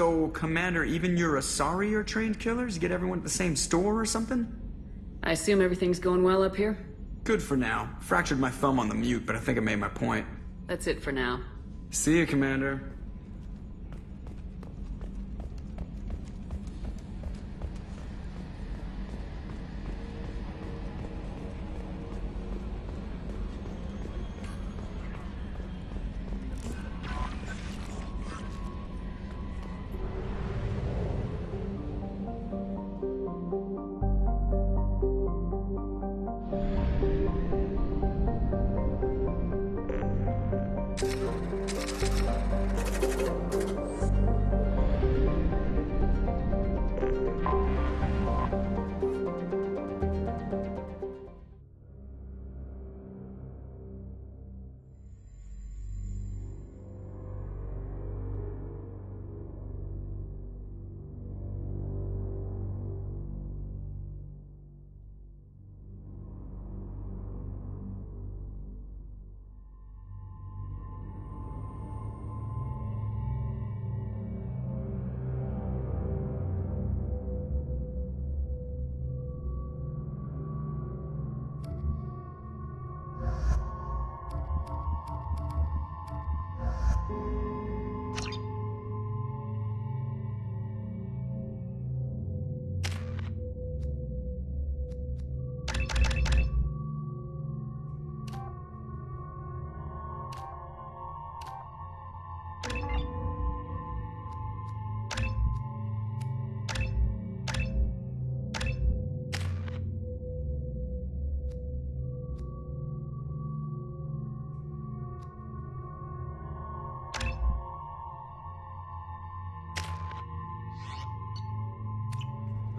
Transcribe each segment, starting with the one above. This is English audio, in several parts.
So, Commander, even your Asari are trained killers? Get everyone at the same store or something? I assume everything's going well up here? Good for now. Fractured my thumb on the mute, but I think I made my point. That's it for now. See you, Commander.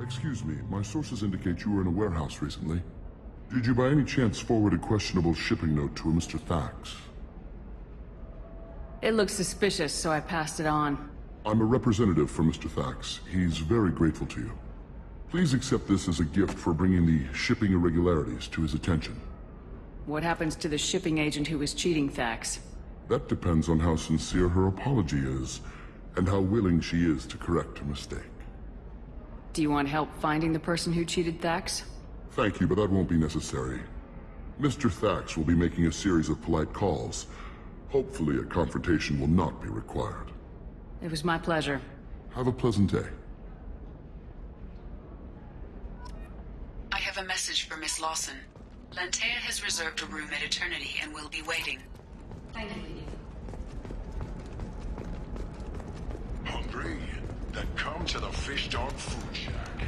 Excuse me, my sources indicate you were in a warehouse recently. Did you by any chance forward a questionable shipping note to a Mr. Thax? It looked suspicious, so I passed it on. I'm a representative for Mr. Thax. He's very grateful to you. Please accept this as a gift for bringing the shipping irregularities to his attention. What happens to the shipping agent who was cheating Thax? That depends on how sincere her apology is, and how willing she is to correct her mistake. Do you want help finding the person who cheated Thax? Thank you, but that won't be necessary. Mr. Thax will be making a series of polite calls. Hopefully a confrontation will not be required. It was my pleasure. Have a pleasant day. I have a message for Miss Lawson. Lantea has reserved a room at Eternity and will be waiting. Thank you. Hungry? Then come to the Fish Dog Food Shack.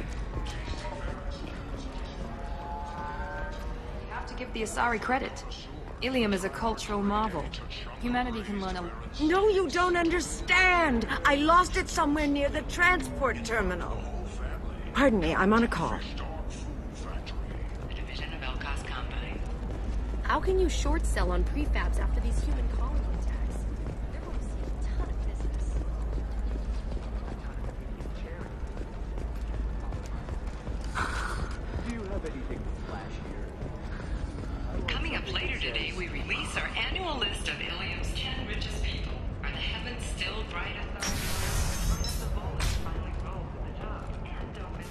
You have to give the Asari credit. Ilium is a cultural marvel. Humanity can learn a... No, you don't understand! I lost it somewhere near the transport terminal. Pardon me, I'm on a call. The division of Elka's Combine. How can you short sell on prefabs after these human colony attacks? They're going to see a ton of business. Do you have anything to flash here? Coming up later today, we release our annual list of Ilium's 10 richest people. Are the heavens still bright at the... the bullets finally roll for the job. And don't miss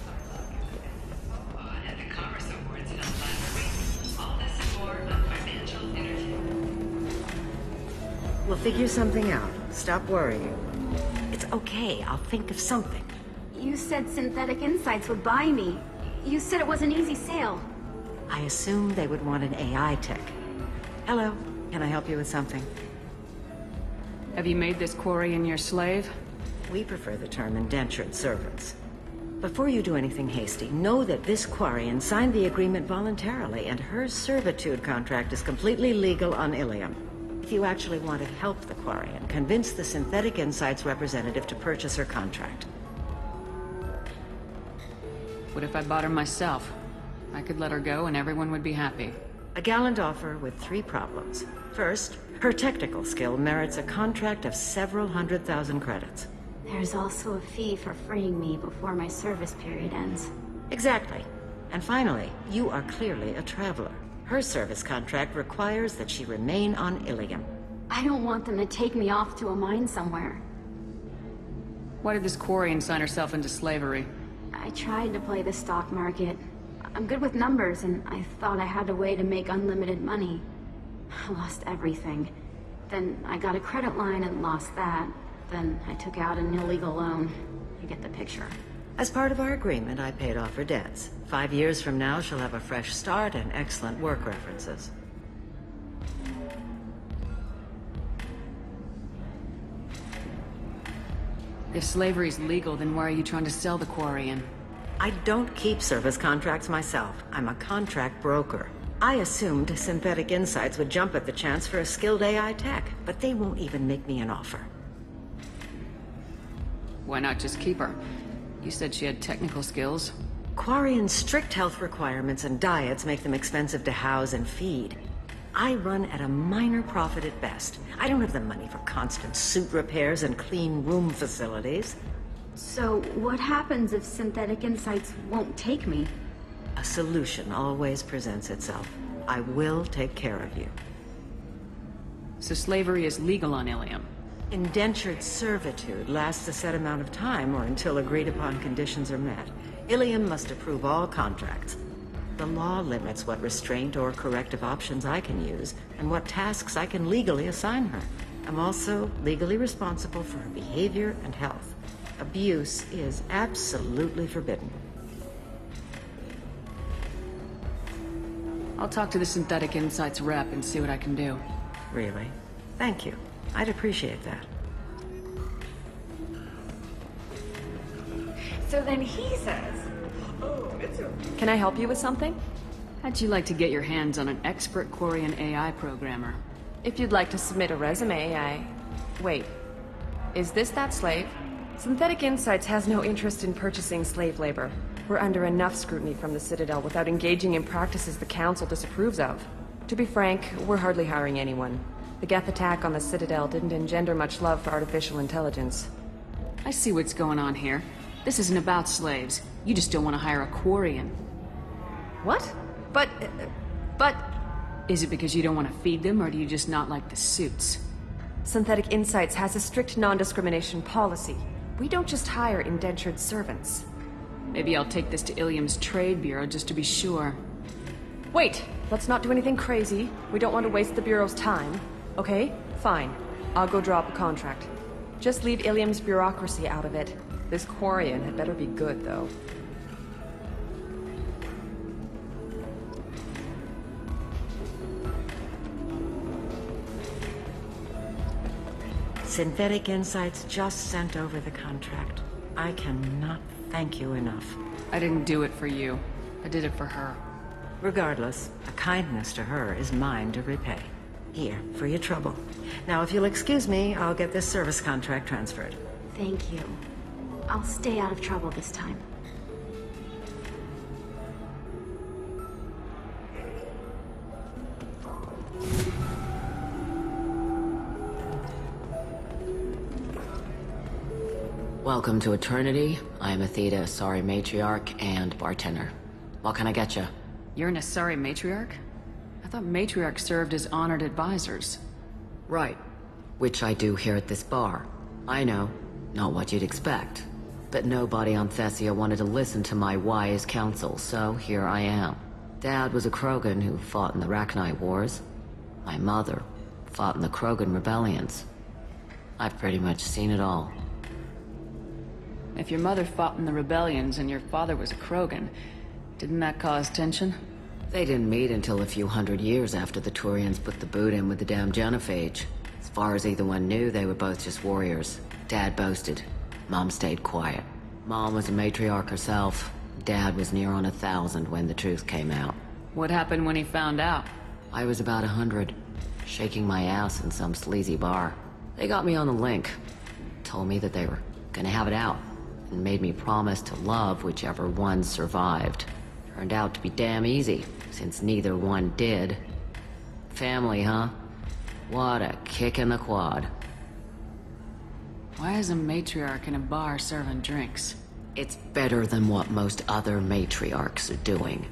our luck at the Commerce Awards held last week. All this and more on Financial Entertainment. We'll figure something out. Stop worrying. It's okay, I'll think of something. You said Synthetic Insights would buy me. You said it was an easy sale. I assumed they would want an AI tech. Hello, can I help you with something? Have you made this Quarian your slave? We prefer the term indentured servants. Before you do anything hasty, know that this Quarian signed the agreement voluntarily, and her servitude contract is completely legal on Ilium. If you actually want to help the Quarian, convince the Synthetic Insights representative to purchase her contract. What if I bought her myself? I could let her go and everyone would be happy. A gallant offer with 3 problems. First, her technical skill merits a contract of several 100,000 credits. There's also a fee for freeing me before my service period ends. Exactly. And finally, you are clearly a traveler. Her service contract requires that she remain on Ilium. I don't want them to take me off to a mine somewhere. Why did this Quarian sign herself into slavery? I tried to play the stock market. I'm good with numbers, and I thought I had a way to make unlimited money. I lost everything. Then I got a credit line and lost that. Then I took out an illegal loan. You get the picture. As part of our agreement, I paid off her debts. 5 years from now, she'll have a fresh start and excellent work references. If slavery's legal, then why are you trying to sell the Quarian? I don't keep service contracts myself. I'm a contract broker. I assumed Synthetic Insights would jump at the chance for a skilled AI tech, but they won't even make me an offer. Why not just keep her? You said she had technical skills. Quarian's strict health requirements and diets make them expensive to house and feed. I run at a minor profit at best. I don't have the money for constant suit repairs and clean room facilities. So, what happens if Synthetic Insights won't take me? A solution always presents itself. I will take care of you. So slavery is legal on Ilium? Indentured servitude lasts a set amount of time or until agreed-upon conditions are met. Ilium must approve all contracts. The law limits what restraint or corrective options I can use, and what tasks I can legally assign her. I'm also legally responsible for her behavior and health. Abuse is absolutely forbidden. I'll talk to the Synthetic Insights rep and see what I can do. Really? Thank you. I'd appreciate that. So then he says, "Can I help you with something?" How'd you like to get your hands on an expert Quarian AI programmer? If you'd like to submit a resume, Wait. Is this that slave? Synthetic Insights has no interest in purchasing slave labor. We're under enough scrutiny from the Citadel without engaging in practices the Council disapproves of. To be frank, we're hardly hiring anyone. The Geth attack on the Citadel didn't engender much love for artificial intelligence. I see what's going on here. This isn't about slaves. You just don't want to hire a Quarian. What? But... Is it because you don't want to feed them, or do you just not like the suits? Synthetic Insights has a strict non-discrimination policy. We don't just hire indentured servants. Maybe I'll take this to Ilium's Trade Bureau just to be sure. Wait! Let's not do anything crazy. We don't want to waste the Bureau's time. Okay? Fine. I'll go draw up a contract. Just leave Ilium's bureaucracy out of it. This Quarian had better be good, though. Synthetic Insights just sent over the contract. I cannot thank you enough. I didn't do it for you. I did it for her. Regardless, a kindness to her is mine to repay. Here, for your trouble. Now, if you'll excuse me, I'll get this service contract transferred. Thank you. I'll stay out of trouble this time. Welcome to Eternity. I am a.k.a. Asari matriarch and bartender. What can I get you? You're an Asari matriarch? I thought matriarchs served as honored advisors. Right. Which I do here at this bar. I know. Not what you'd expect. But nobody on Thessia wanted to listen to my wise counsel, so here I am. Dad was a Krogan who fought in the Rachni Wars. My mother fought in the Krogan rebellions. I've pretty much seen it all. If your mother fought in the rebellions and your father was a Krogan, didn't that cause tension? They didn't meet until a few hundred years after the Turians put the boot in with the damn genophage. As far as either one knew, they were both just warriors. Dad boasted. Mom stayed quiet. Mom was a matriarch herself. Dad was near on 1,000 when the truth came out. What happened when he found out? I was about 100, shaking my ass in some sleazy bar. They got me on the link. Told me that they were gonna have it out, and made me promise to love whichever one survived. Turned out to be damn easy, since neither one did. Family, huh? What a kick in the quad. Why is a matriarch in a bar serving drinks? It's better than what most other matriarchs are doing.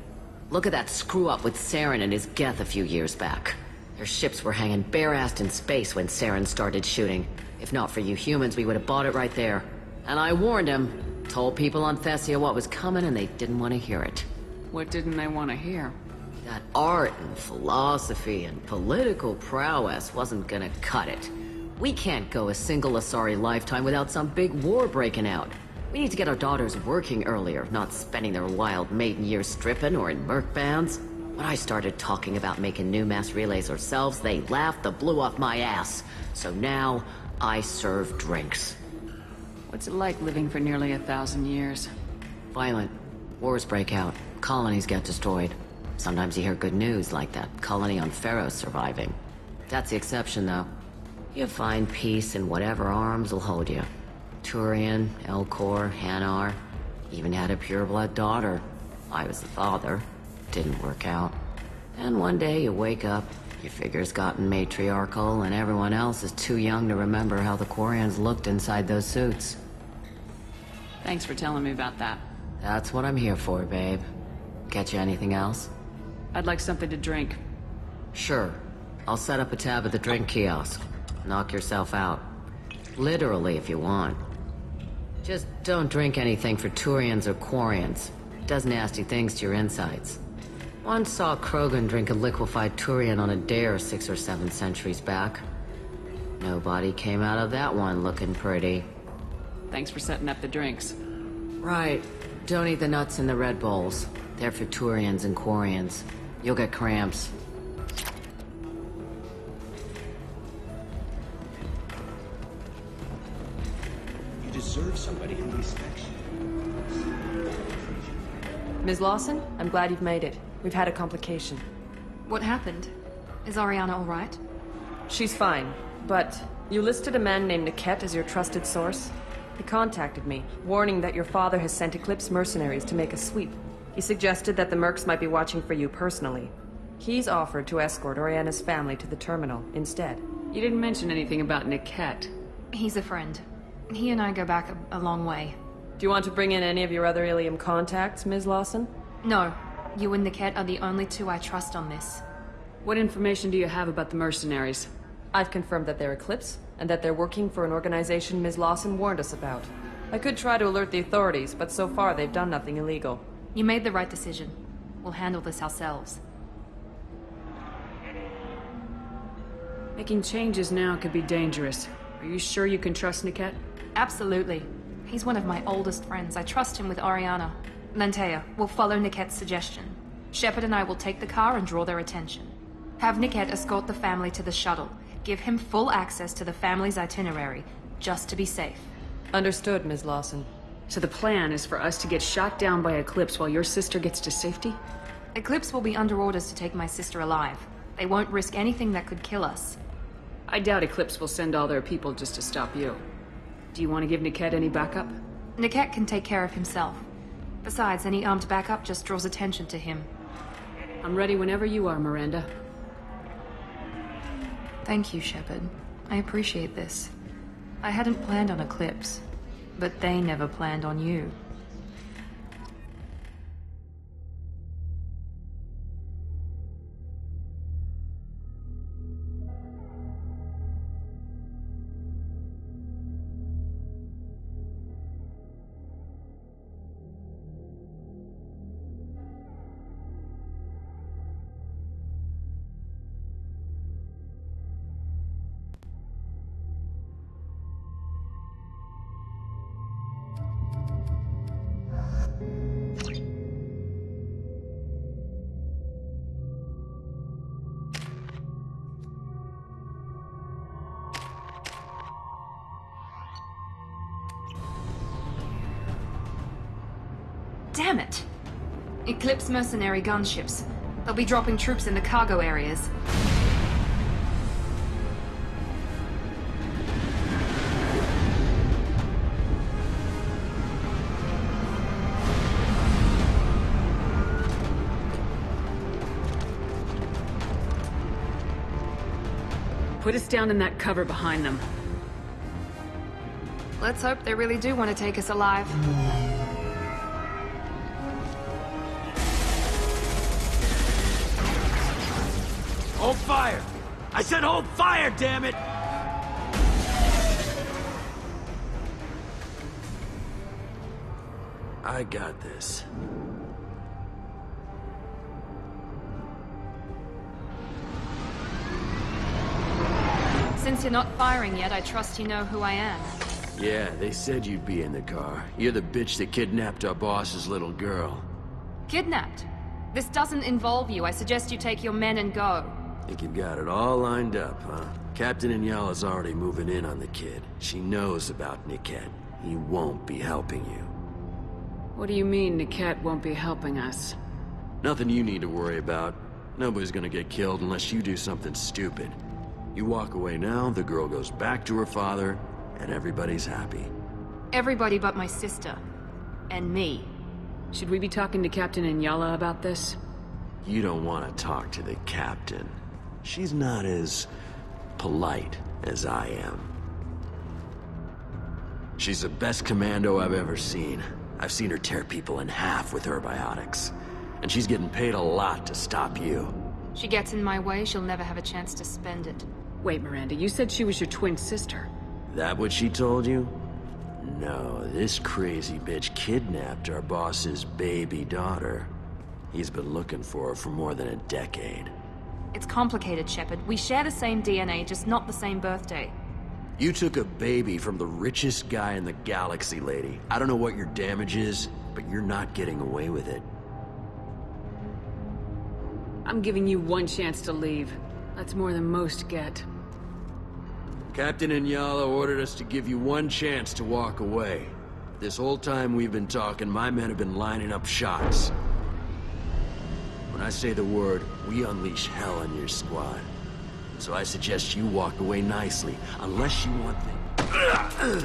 Look at that screw-up with Saren and his Geth a few years back. Their ships were hanging bare-assed in space when Saren started shooting. If not for you humans, we would have bought it right there. And I warned him. Told people on Thessia what was coming and they didn't want to hear it. What didn't they want to hear? That art and philosophy and political prowess wasn't gonna cut it. We can't go a single Asari lifetime without some big war breaking out. We need to get our daughters working earlier, not spending their wild maiden years stripping or in merc bands. When I started talking about making new mass relays ourselves, they laughed the blue off my ass. So now, I serve drinks. What's it like living for nearly 1,000 years? Violent. Wars break out. Colonies get destroyed. Sometimes you hear good news, like that colony on Pharaoh surviving. That's the exception, though. You find peace in whatever arms will hold you. Turian, Elcor, Hanar. Even had a pureblood daughter. I was the father. Didn't work out. And one day you wake up, your figure's gotten matriarchal, and everyone else is too young to remember how the Quarians looked inside those suits. Thanks for telling me about that. That's what I'm here for, babe. Get you anything else? I'd like something to drink. Sure. I'll set up a tab at the drink kiosk. Knock yourself out. Literally, if you want. Just don't drink anything for Turians or Quarians. It does nasty things to your insides. Once saw Krogan drink a liquefied Turian on a dare 6 or 7 centuries back. Nobody came out of that one looking pretty. Thanks for setting up the drinks. Right. Don't eat the nuts in the Red Bowls. They're for Turians and Quarians. You'll get cramps. You deserve somebody who respects you. Ms. Lawson, I'm glad you've made it. We've had a complication. What happened? Is Ariana all right? She's fine, but you listed a man named Niket as your trusted source. He contacted me, warning that your father has sent Eclipse mercenaries to make a sweep. He suggested that the mercs might be watching for you personally. He's offered to escort Oriana's family to the terminal instead. You didn't mention anything about Niket. He's a friend. He and I go back a long way. Do you want to bring in any of your other Ilium contacts, Ms. Lawson? No. You and Niket are the only two I trust on this. What information do you have about the mercenaries? I've confirmed that they're Eclipse, and that they're working for an organization Ms. Lawson warned us about. I could try to alert the authorities, but so far they've done nothing illegal. You made the right decision. We'll handle this ourselves. Making changes now could be dangerous. Are you sure you can trust Niket? Absolutely. He's one of my oldest friends. I trust him with Ariana. Lantea, we'll follow Niket's suggestion. Shepard and I will take the car and draw their attention. Have Niket escort the family to the shuttle. Give him full access to the family's itinerary, just to be safe. Understood, Ms. Lawson. So the plan is for us to get shot down by Eclipse while your sister gets to safety? Eclipse will be under orders to take my sister alive. They won't risk anything that could kill us. I doubt Eclipse will send all their people just to stop you. Do you want to give Niket any backup? Niket can take care of himself. Besides, any armed backup just draws attention to him. I'm ready whenever you are, Miranda. Thank you, Shepard. I appreciate this. I hadn't planned on Eclipse, but they never planned on you. Damn it! Eclipse mercenary gunships. They'll be dropping troops in the cargo areas. Put us down in that cover behind them. Let's hope they really do want to take us alive. Hold fire! I said hold fire, damn it! I got this. Since you're not firing yet, I trust you know who I am. Yeah, they said you'd be in the car. You're the bitch that kidnapped our boss's little girl. Kidnapped? This doesn't involve you. I suggest you take your men and go. Think you've got it all lined up, huh? Captain Inyala's already moving in on the kid. She knows about Niket. He won't be helping you. What do you mean Niket won't be helping us? Nothing you need to worry about. Nobody's gonna get killed unless you do something stupid. You walk away now, the girl goes back to her father, and everybody's happy. Everybody but my sister. And me. Should we be talking to Captain Inyala about this? You don't want to talk to the captain. She's not as polite as I am. She's the best commando I've ever seen. I've seen her tear people in half with her biotics. And she's getting paid a lot to stop you. She gets in my way, she'll never have a chance to spend it. Wait, Miranda, you said she was your twin sister. That what she told you? No, this crazy bitch kidnapped our boss's baby daughter. He's been looking for her for more than a decade. It's complicated, Shepard. We share the same DNA, just not the same birthday. You took a baby from the richest guy in the galaxy, lady. I don't know what your damage is, but you're not getting away with it. I'm giving you one chance to leave. That's more than most get. Captain Inyala ordered us to give you one chance to walk away. This whole time we've been talking, my men have been lining up shots. When I say the word, we unleash hell on your squad. So I suggest you walk away nicely, unless you want things.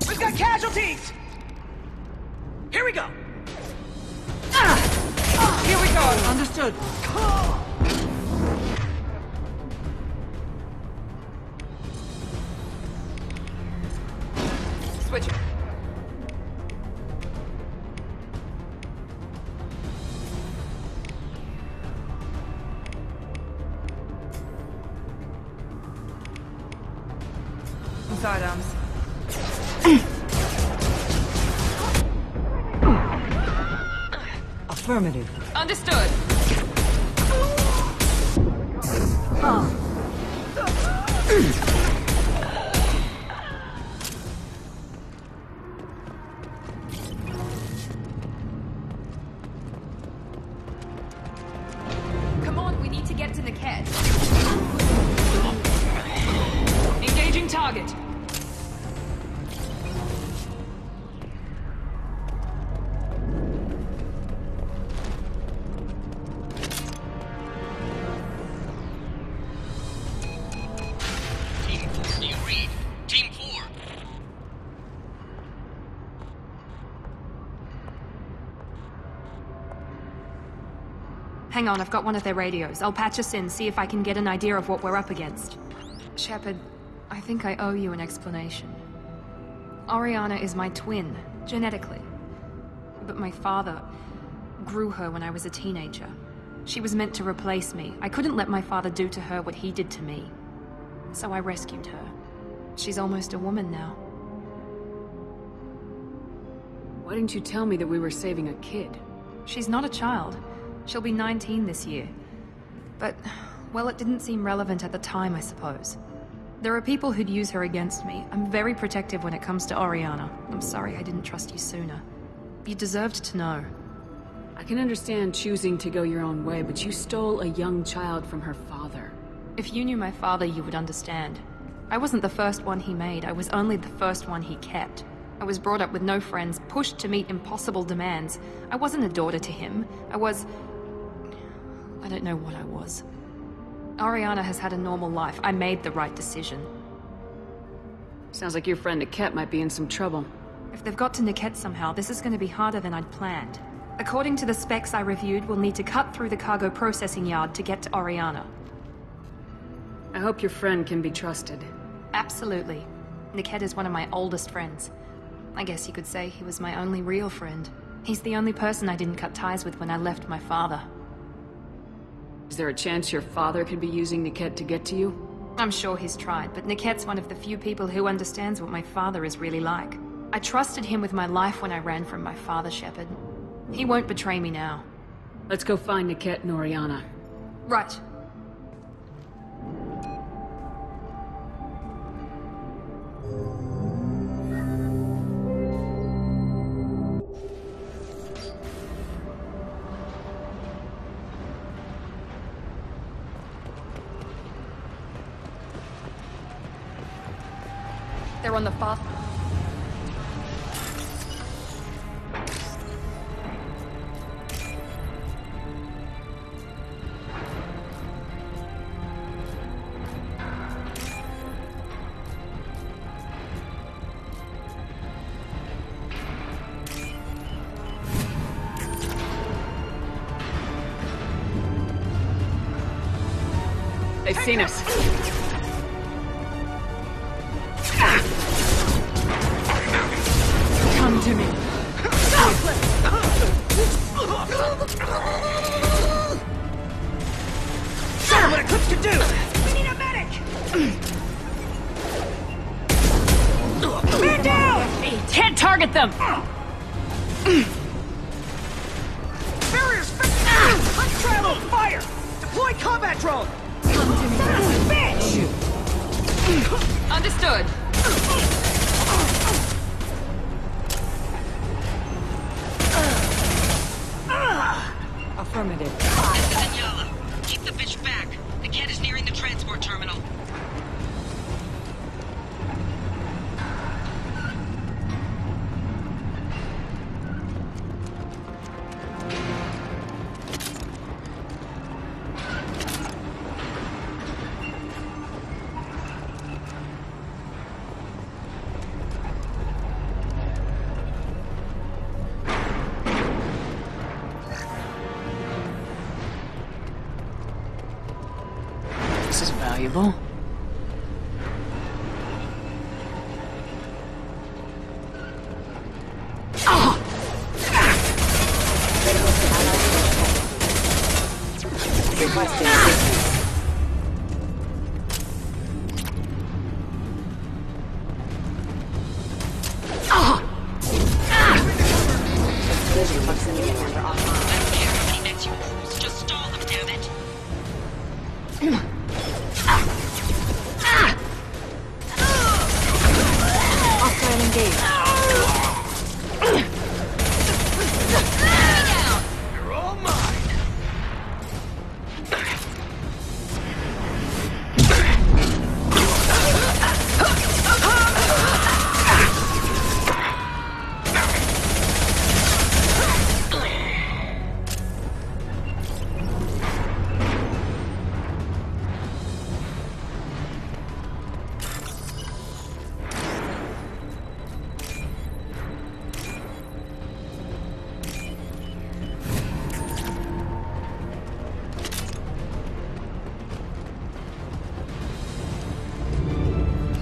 We've got casualties! Here we go! Here we go! Understood. Switch. Sidearms. Affirmative. Understood. Come on, we need to get to Niket. Engaging target. Hang on, I've got one of their radios. I'll patch us in, see if I can get an idea of what we're up against. Shepard, I think I owe you an explanation. Oriana is my twin, genetically. But my father grew her when I was a teenager. She was meant to replace me. I couldn't let my father do to her what he did to me. So I rescued her. She's almost a woman now. Why didn't you tell me that we were saving a kid? She's not a child. She'll be 19 this year. But, well, it didn't seem relevant at the time, I suppose. There are people who'd use her against me. I'm very protective when it comes to Oriana. I'm sorry I didn't trust you sooner. You deserved to know. I can understand choosing to go your own way, but you stole a young child from her father. If you knew my father, you would understand. I wasn't the first one he made. I was only the first one he kept. I was brought up with no friends, pushed to meet impossible demands. I wasn't a daughter to him. I don't know what I was. Oriana has had a normal life. I made the right decision. Sounds like your friend Niket might be in some trouble. If they've got to Niket somehow, this is going to be harder than I'd planned. According to the specs I reviewed, we'll need to cut through the cargo processing yard to get to Oriana. I hope your friend can be trusted. Absolutely. Niket is one of my oldest friends. I guess you could say he was my only real friend. He's the only person I didn't cut ties with when I left my father. Is there a chance your father could be using Niket to get to you? I'm sure he's tried, but Niket's one of the few people who understands what my father is really like. I trusted him with my life when I ran from my father, Shepard. He won't betray me now. Let's go find Niket and Oriana. Right. They're on the far... They've seen us. Come to me. Show what Eclipse can do! We need a medic! Man down! Can't target them! Barriers fixed! Let's try a little fire! Deploy combat drone! Bitch! Understood. Affirmative. This is Inyala. Keep the bitch back. The cat is nearing the transport terminal. This is valuable.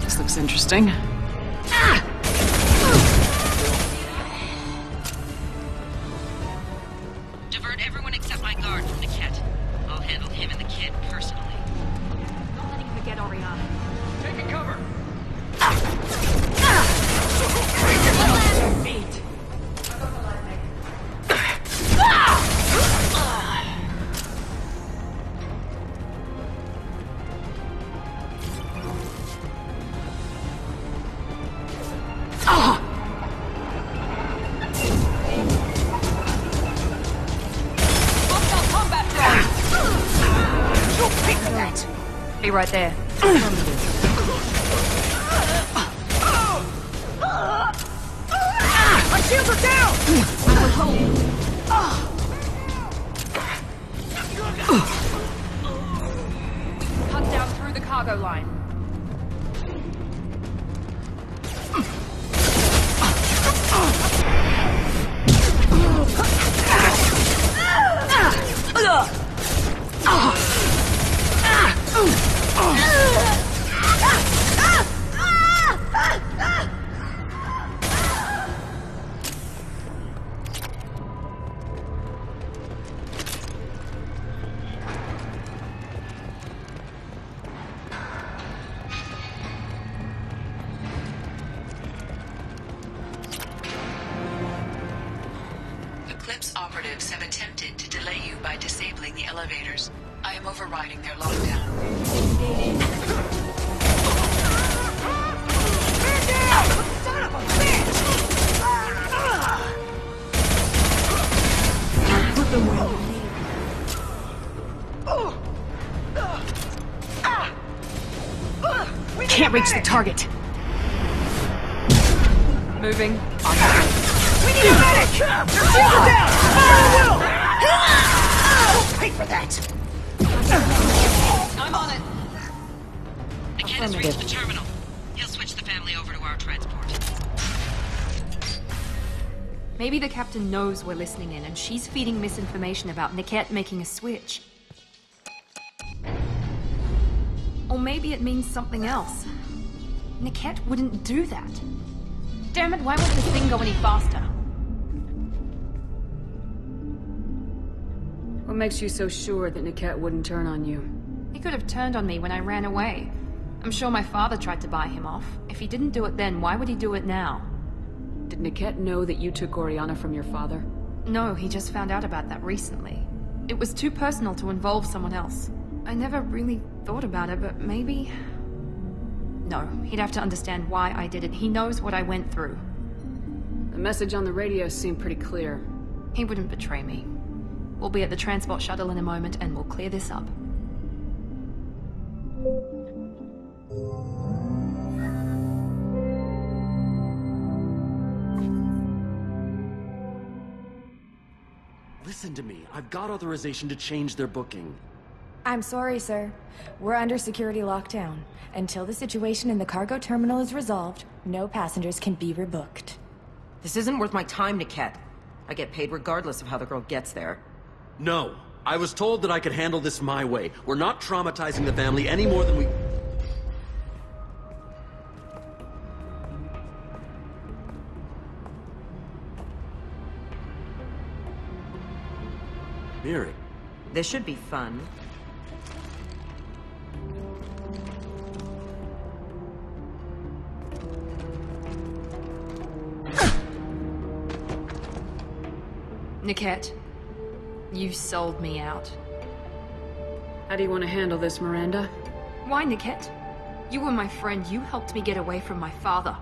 This looks interesting. Divert everyone except my guard from the cat. I'll handle him and the kid personally. Not letting her get Oriana. Taking cover! Be right there. My shields are down! Cut down through the cargo line. operatives have attempted to delay you by disabling the elevators. I am overriding their lockdown. Son of a bitch! Put them where you need. Can't reach the target. Moving. We need a medic! Your shields are down! Fire at will! Don't pay for that! I'm on it. Niket has reached the terminal. He'll switch the family over to our transport. Maybe the captain knows we're listening in, and she's feeding misinformation about Niket making a switch. Or maybe it means something else. Niket wouldn't do that. Damn it, why won't this thing go any faster? What makes you so sure that Niket wouldn't turn on you? He could have turned on me when I ran away. I'm sure my father tried to buy him off. If he didn't do it then, why would he do it now? Did Niket know that you took Oriana from your father? No, he just found out about that recently. It was too personal to involve someone else. I never really thought about it, but maybe... No, he'd have to understand why I did it. He knows what I went through. The message on the radio seemed pretty clear. He wouldn't betray me. We'll be at the transport shuttle in a moment, and we'll clear this up. Listen to me. I've got authorization to change their booking. I'm sorry, sir. We're under security lockdown. Until the situation in the cargo terminal is resolved, no passengers can be rebooked. This isn't worth my time, Niket. I get paid regardless of how the girl gets there. No. I was told that I could handle this my way. We're not traumatizing the family any more than we... Mary. This should be fun. Niket, you sold me out. How do you want to handle this, Miranda? Why, Niket? You were my friend. You helped me get away from my father.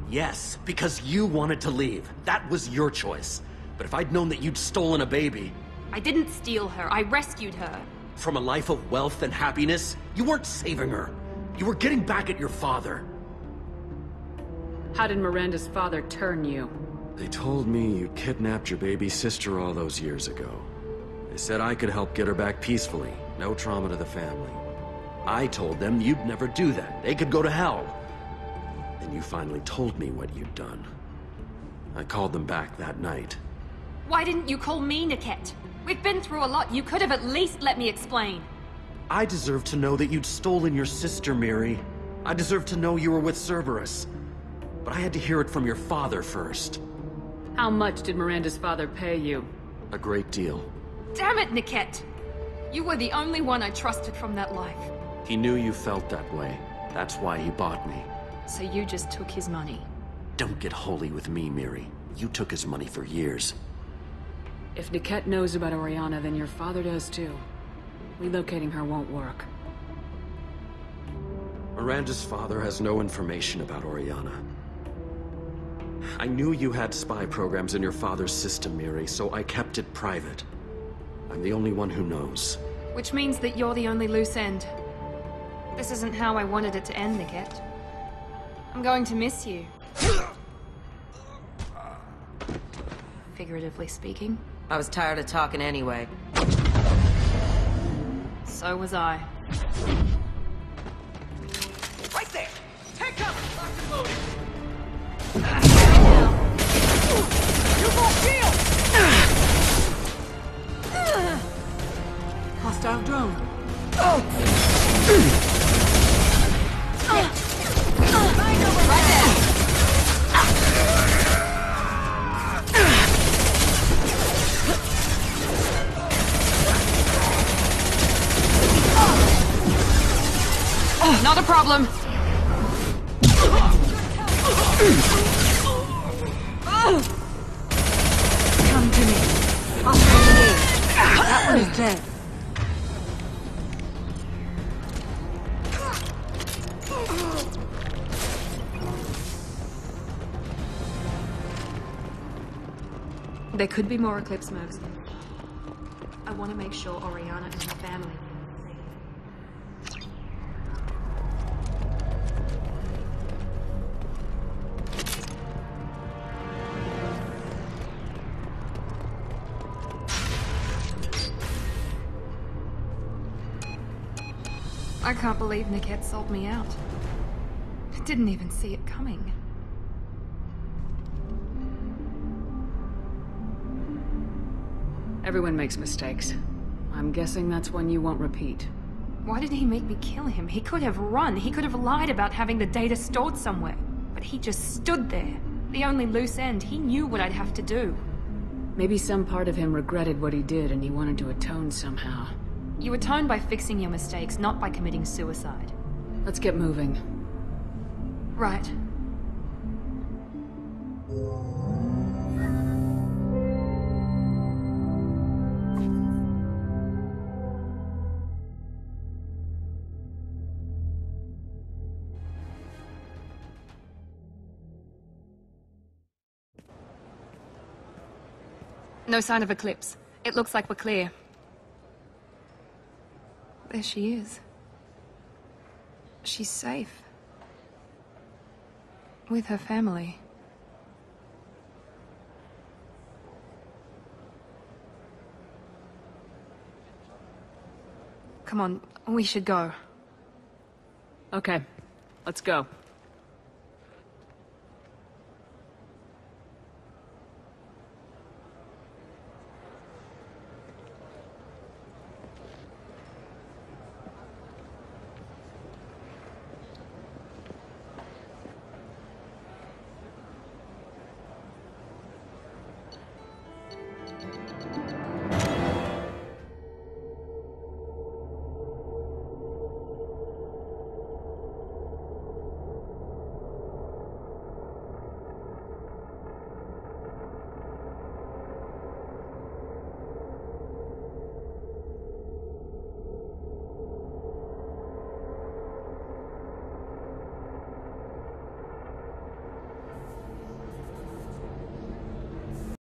Yes, because you wanted to leave. That was your choice. But if I'd known that you'd stolen a baby... I didn't steal her. I rescued her. From a life of wealth and happiness, you weren't saving her. You were getting back at your father. How did Miranda's father turn you? They told me you kidnapped your baby sister all those years ago. They said I could help get her back peacefully. No trauma to the family. I told them you'd never do that. They could go to hell. Then you finally told me what you'd done. I called them back that night. Why didn't you call me, Niket? We've been through a lot. You could have at least let me explain. I deserve to know that you'd stolen your sister, Mary. I deserve to know you were with Cerberus. But I had to hear it from your father first. How much did Miranda's father pay you? A great deal. Damn it, Niket! You were the only one I trusted from that life. He knew you felt that way. That's why he bought me. So you just took his money? Don't get holy with me, Mary. You took his money for years. If Niket knows about Oriana, then your father does too. Relocating her won't work. Miranda's father has no information about Oriana. I knew you had spy programs in your father's system, Mary, so I kept it private. I'm the only one who knows. Which means that you're the only loose end. This isn't how I wanted it to end, Niket. I'm going to miss you. Figuratively speaking. I was tired of talking anyway. So was I. Right there! Take cover! Locked and loaded! You won't shield! Hostile drone. Right there! Not a problem. Come to me. I'll dead. There could be more Eclipse mercs. I want to make sure Oriana and her family. I can't believe Niket sold me out. I didn't even see it coming. Everyone makes mistakes. I'm guessing that's one you won't repeat. Why did he make me kill him? He could have run. He could have lied about having the data stored somewhere. But he just stood there. The only loose end. He knew what I'd have to do. Maybe some part of him regretted what he did and he wanted to atone somehow. You atone by fixing your mistakes, not by committing suicide. Let's get moving. Right. No sign of Eclipse. It looks like we're clear. There she is. She's safe. With her family. Come on, we should go. Okay, let's go.